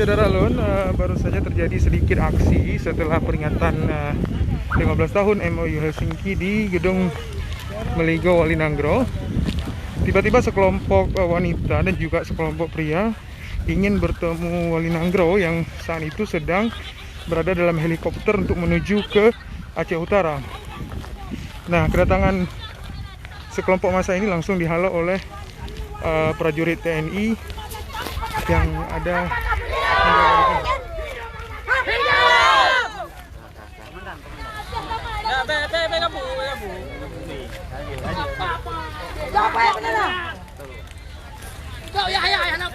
Saudara Lun, baru saja terjadi sedikit aksi setelah peringatan 15 tahun MOU Helsinki di Gedung Meligo Walinangro. Tiba-tiba sekelompok wanita dan juga sekelompok pria ingin bertemu Walinangro yang saat itu sedang berada dalam helikopter untuk menuju ke Aceh Utara. Nah, kedatangan sekelompok massa ini langsung dihalau oleh prajurit TNI yang ada.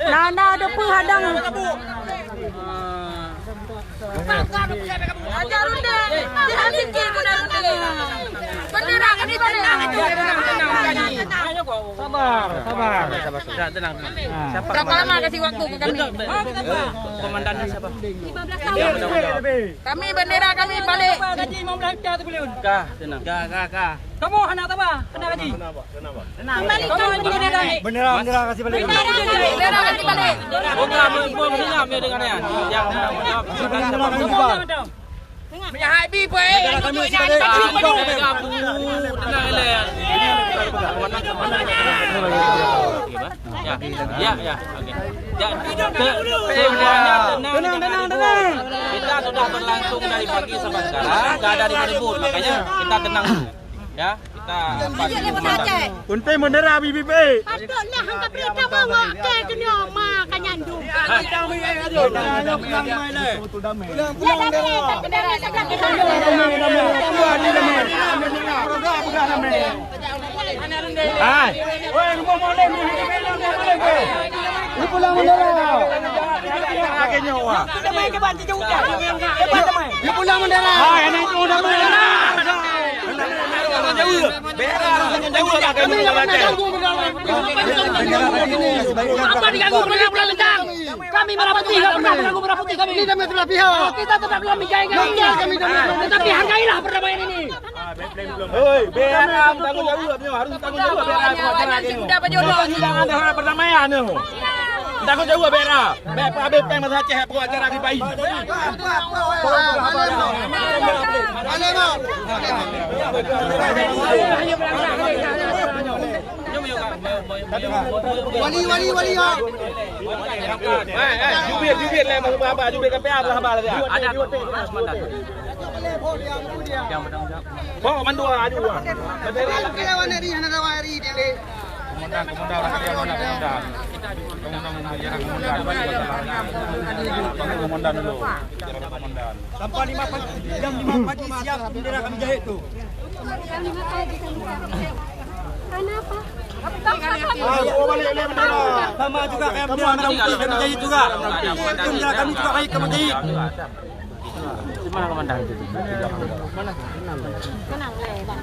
Nana ada penghadang. Sabar. Tenang. Berapa lama kasih waktu ke kami? Komandannya siapa? 15 tahun. Kami bendera kami balik. Gaji 15 juta tu boleh. Tenang. Kak. Kamu anak apa? Kena gaji. Kembalikan bendera. Bendera kasih balik. Bendera kasih balik. Bukan mestinya ambil dengan yang Punya happy boy. tenang Ya. Tenang. Kita sudah berlangsung dari pagi sampai sekarang, nggak ada ribut, makanya kita tenang dulu. Ya, kita Untai bendera BBP. Patutlah hangka berita bawa ke dunia makan nyandung. Apa diganggu bulan lendang? Kami merah putih, kami. Kita belah pihak. Kita tetap dalam menjaga kami. Tetapi hargailah perdamaian ini. Beram tanggung jawab harus tanggung jawab beram. Sudah berjodoh. Ada perdamaian tu. Tanggung jawab beram. Habis peng masa Aceh buat acara di bayi. Wali ya. Jubir lah masuk apa? Jubir ke PA berapa lagi? ada komandan. Yang bertanggung jawab. Bawa mandu aju. Komandan dulu. Sampai 5 pagi, jam 5 pagi siap bendera kami jahit tu. Kenapa? Sama juga kayak bendera merah putih kami jahit juga. Bendera kami juga baik kami jahit. Di mana komandan? Tenang leh, Bang.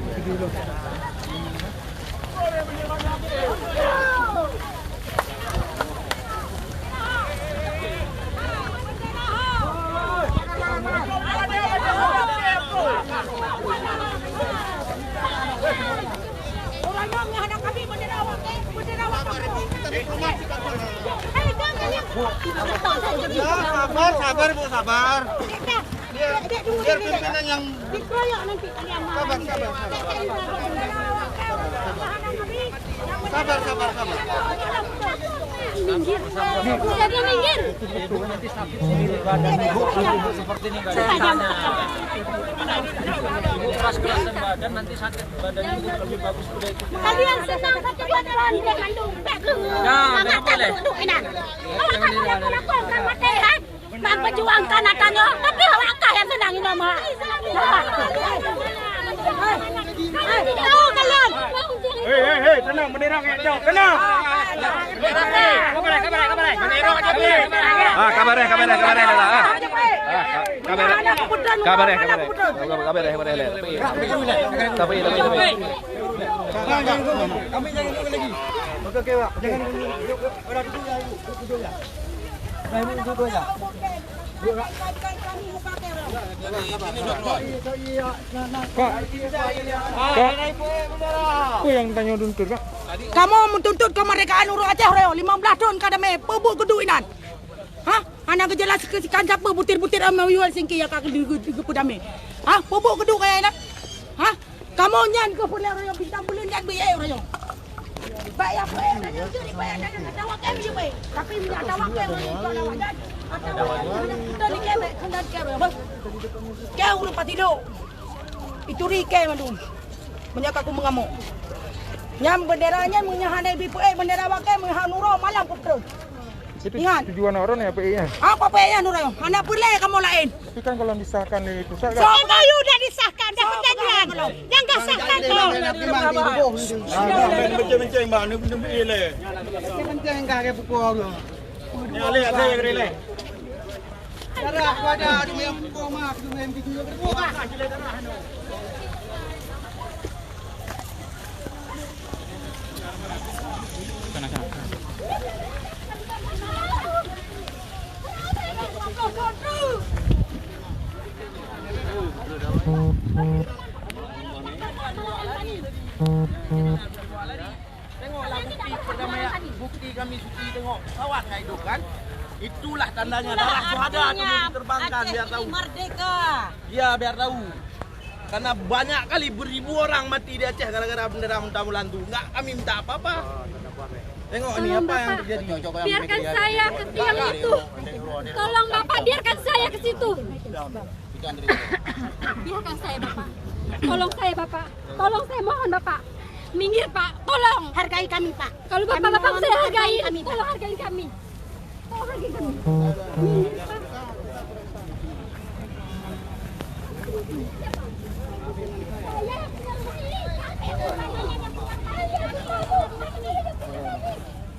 Sabar Bu, sabar. Biar pimpinan yang dikeroyok nanti kalian. sabar. Minggir. Jadi minggir. Seperti ini enggak Supaya jam keras badan nanti sakit badannya lebih bagus udah itu. kalian senang saja buat lawan dia kandung. Nggak boleh. Kalau kamu yang melakukan mati, memperjuangkan anaknya, tapi awak yang senangin nama. Tahu kalian? Hei, tenang, bendera kayak jauh, tenang. Kabar ya. Tapi. Kami jangan dulu lagi. Oke, Pak. Jangan dulu. Udah duduk ya. Duduk aja. Kok yang tanya tuntut kak? Kamu menuntut kemerdekaan Uruk Aceh 15 tahun kadame pebuk keduinan. Hah? Anak kejelaskan siapa butir-butir MOU Helsinki yang kaki digepudami. Hah? Bobok kedua kayak nak? Hah? Kamu nyan ke pulau yang bintang bulan dan biaya orang. Bayar bayar jadi bayar dan ada wakil je bay. Tapi minyak ada wakil kalau ada. Kita ni kebe kendat kebe bos. Kau lupa tidur. Itu rike mandum. Menyak aku mengamuk. Nyam benderanya menyahanai BPE bendera wakil menyahanuro malam putra. Itu Ingat. tujuan orang ya PE-nya. Apa PE-nya Nurayo? Anak pula kamu lain. Tapi kan kalau disahkan di pusat So, kan. MOU dah disahkan, dah perjanjian. Yang dah sahkan tu. Benceng bang, ni benda le. Benceng kah ke pukul tu. Ni ale ada yang rele. Darah aku ada di yang pukul mak, tu yang bikin pukul kah sila darah. Tengoklah bukti perdamaian, bukti kami suci tengok kawat nggak hidup kan? Itulah tandanya darah syuhada itu diterbangkan biar tahu. Merdeka. Ya biar tahu. Karena banyak kali beribu orang mati di Aceh gara-gara bendera Muntamulan itu. Nggak kami minta apa-apa. Tengok ini apa yang terjadi. Biarkan saya ke tiang itu. Tolong Bapak, biarkan saya ke situ. Biarkan saya Bapak. Tolong saya Bapak. Tolong saya mohon Bapak. Minggir Pak, tolong. Hargai kami Pak. Kalau Bapak saya hargai, tolong hargai kami. Tolong hargai kami. Minggir Pak.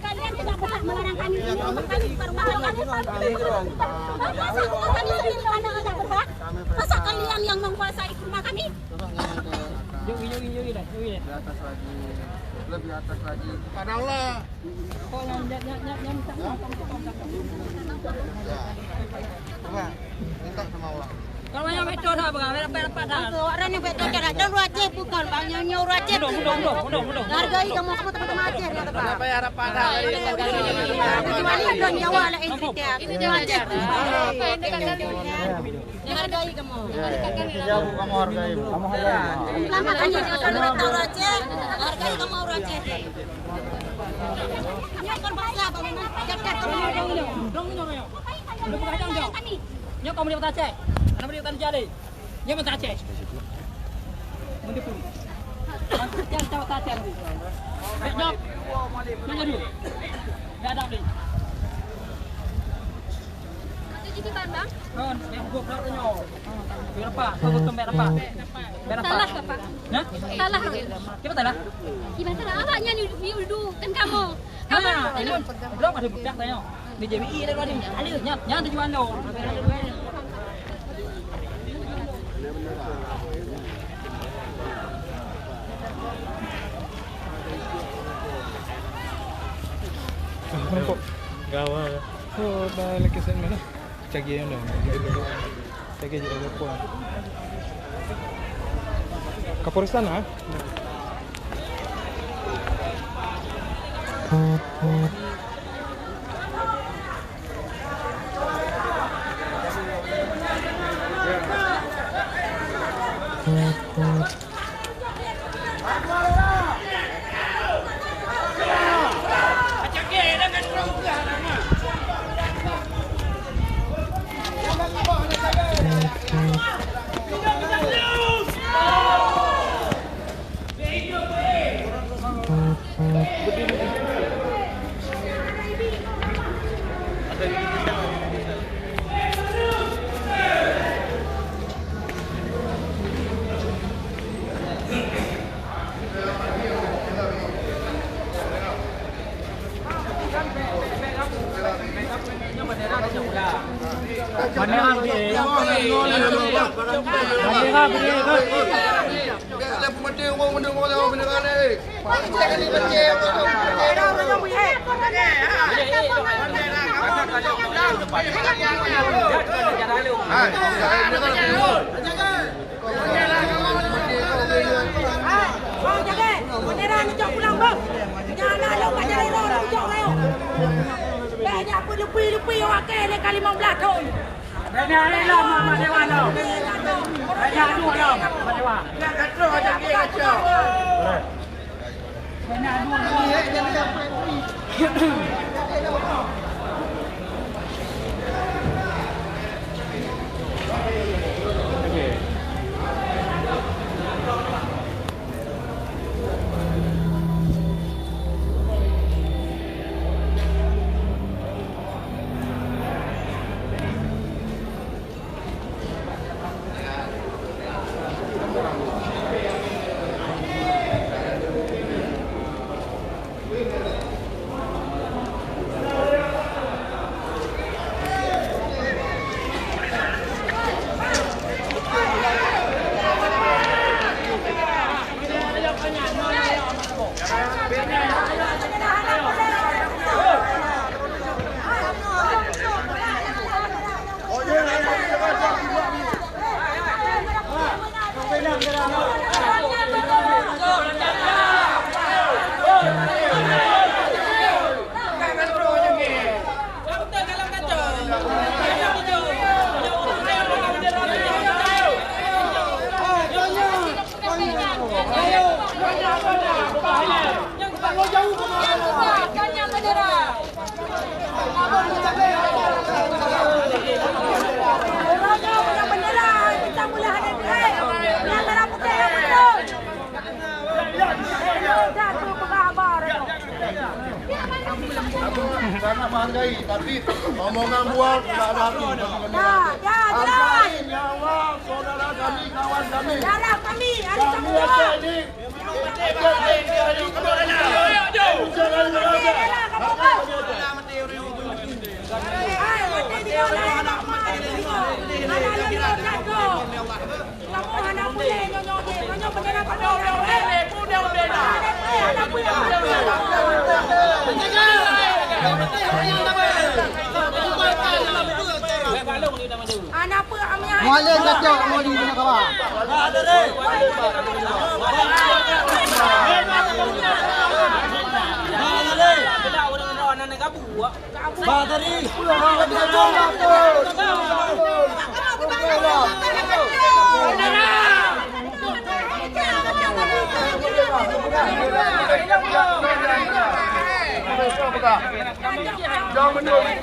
Kalian tidak berhak melarang kami ini untuk kami perjuangan. Masa kalian yang menguasai rumah kami? Lebih atas lagi. Padahal coba minta sama Allah. Kalau yang betul dah bang, dapat dah. Orang yang betul dah. Dan Aceh bukan banyaknya orang Aceh. Mudah. Hargai kamu teman-teman Aceh ya Pak. Kenapa ya rapat dah? Kecuali ada nyawa lah entitas. Itu dia Aceh. Hargai kamu. Jauh kamu hargai. Kamu hargai. Makanya kalau orang Aceh, hargai kamu orang Aceh. Ini kan bahasa bagaimana? Jaket kamu dong. Lu bukan tanggung jawab. Nyo kamu di Aceh. Anak dia tan jadi. Nyo mata Aceh. Mendip. Jangan tahu Aceh. Job. Nyo dulu. Enggak ada beli. Jadi Bang, Oh, yang gua kalau nyo. Berapa? Kau butuh berapa? Berapa? salah Bapak. Hah? Salah. Kita salah. Gimana salah? Awaknya nuduh kan kamu. Kamu. Ini belum ada bukti tanya. Di JBI ada ada. Alirnya, jangan tujuan lo. Kelompok. Gawal. Oh, balik ke sana mana? Cagi yang dah. Cagi je ada puan. Kapolres sana. lupi awak ke le kali 15 tahun. Banyak ni lah Mak Dewa lah. Banyak tu lah Mak Dewa. Karena menghargai, tapi omongan buat tidak ada hati. Hargai nyawa saudara kami, kawan kami. Darah kami, ada Kami tanggung Aceh jawab. ini. Anak apa amnya? Muallim kacau mau di mana kawan? Jangan menurut.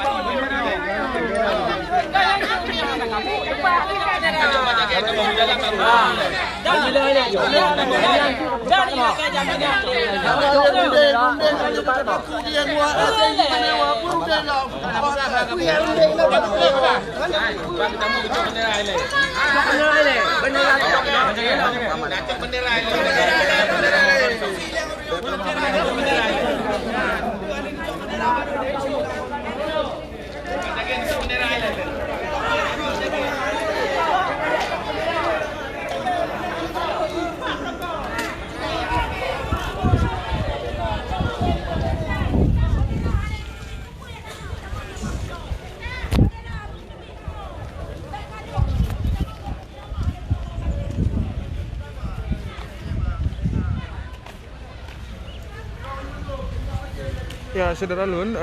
Ya, Saudara Lun,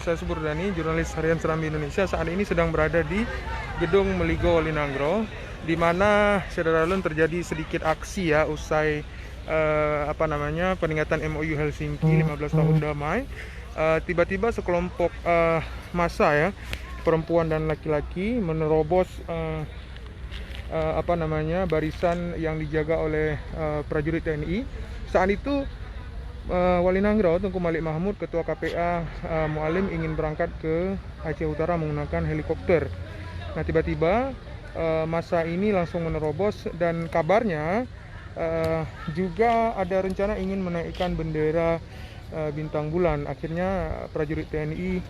saya Suburdani, jurnalis harian Serambi Indonesia, saat ini sedang berada di Gedung Meligo Walinangro, di mana Saudara Lun terjadi sedikit aksi ya usai peningkatan MOU Helsinki 15 tahun damai. Tiba-tiba sekelompok massa ya, perempuan dan laki-laki menerobos barisan yang dijaga oleh prajurit TNI. Saat itu Walinangro, Tengku Malik Mahmud, Ketua KPA Muallim ingin berangkat ke Aceh Utara menggunakan helikopter. Nah, tiba-tiba massa ini langsung menerobos dan kabarnya juga ada rencana ingin menaikkan bendera bintang bulan. Akhirnya prajurit TNI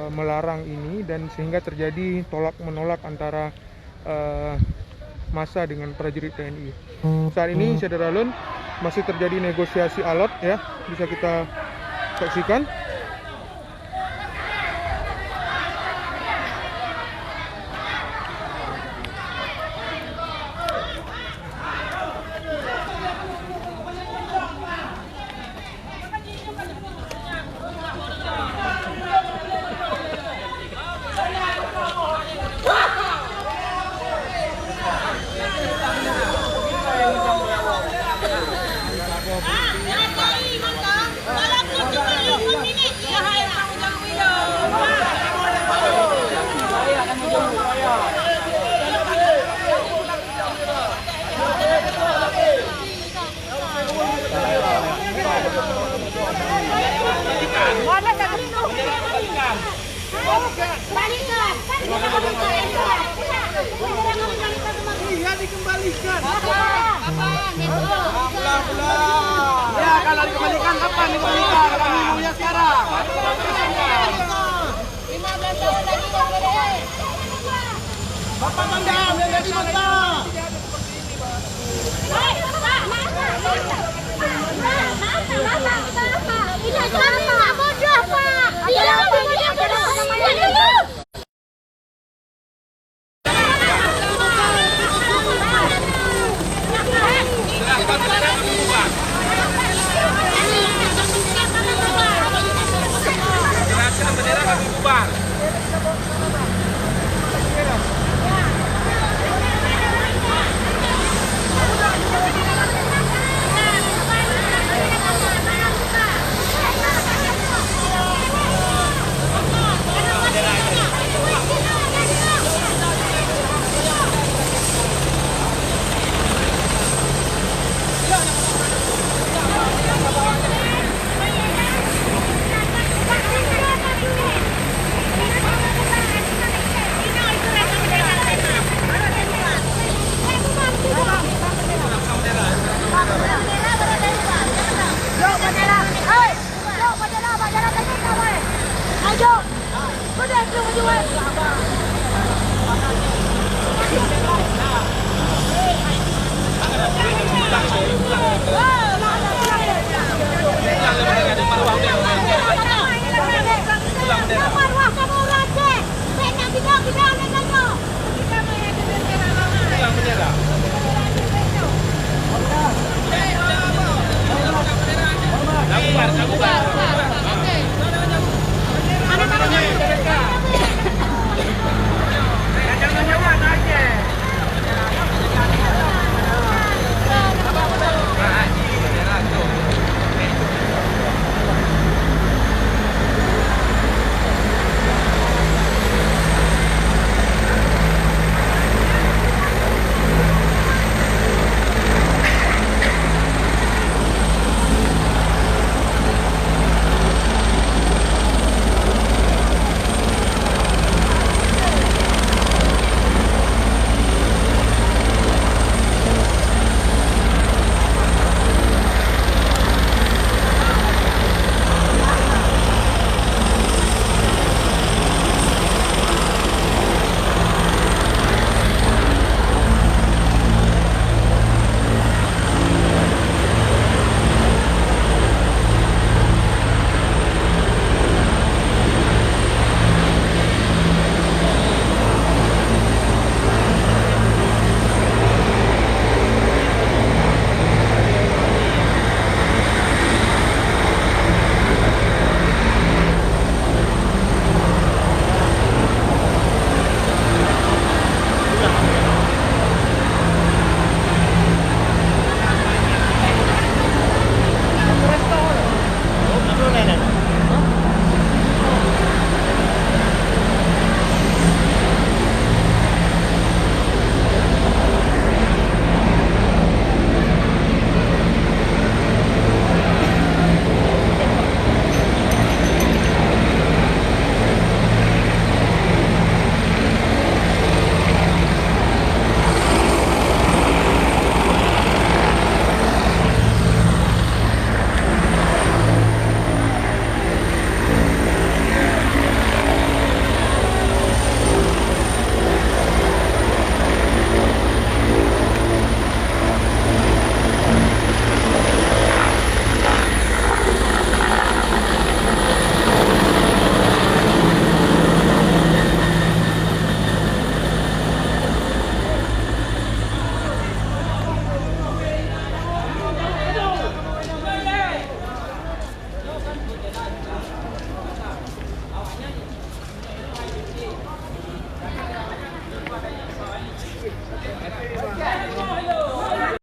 melarang ini dan sehingga terjadi tolak-menolak antara massa dengan prajurit TNI. Saat ini, Saudara Lun, masih terjadi negosiasi alot ya, bisa kita saksikan. Iya dikembalikan. Ya, kalau dikembalikan kapan dikembalikan? Kami maunya sekarang. 15 tahun lagi. Bapak Banda